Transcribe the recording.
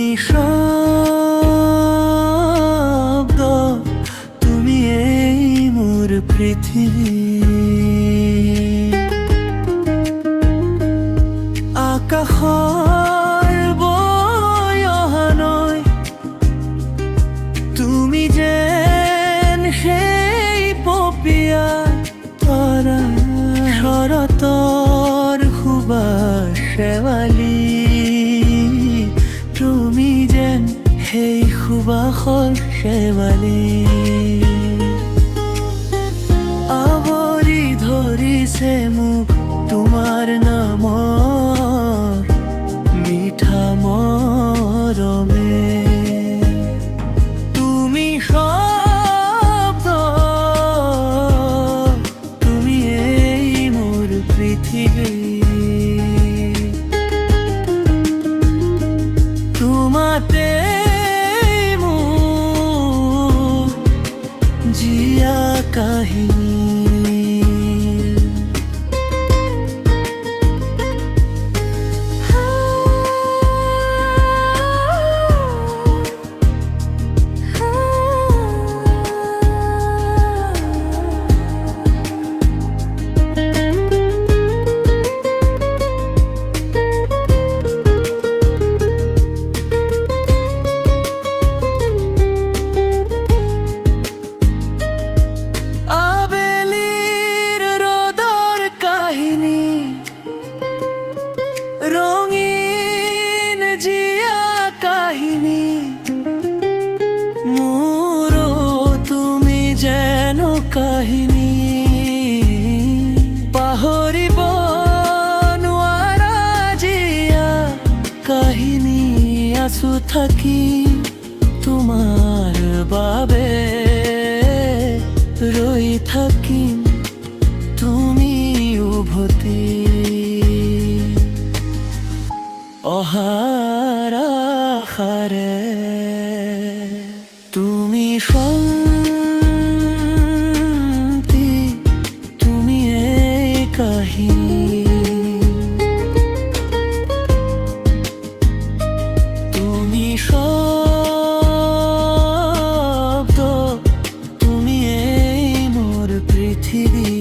তুমি শব্দ, তুমি এই মোর পৃথিবী। আকাশৰ বয়নৈ তুমি যেন সেই পপীয়া তৰা, শৰতৰ সুবাস শেৱালি। তুমি যেন সেই সুবাসৰ শেৱালি। আৱৰি ধৰিছে মোক তোমাৰ নামৰ মিঠা মৰমে। তুমি শব্দ, তুমি এই মোৰ পৃথিৱী। তোমাতে মোৰ জীয়া কাহিনী। রঙিন জিয়া কাহিনী মোৰো তুমি যেন কাহিনী। পাহৰিব নোৱাৰা জিয়া কাহিনী। আছো থাকি তোমাৰ বাবে, ৰৈ থাকিম তুমি উভতি। অহাৰ আশাৰে তুমি শান্তি, তুমি এই কাহিনী। তুমি শব্দ, তুমি এই মোৰ পৃথিৱী।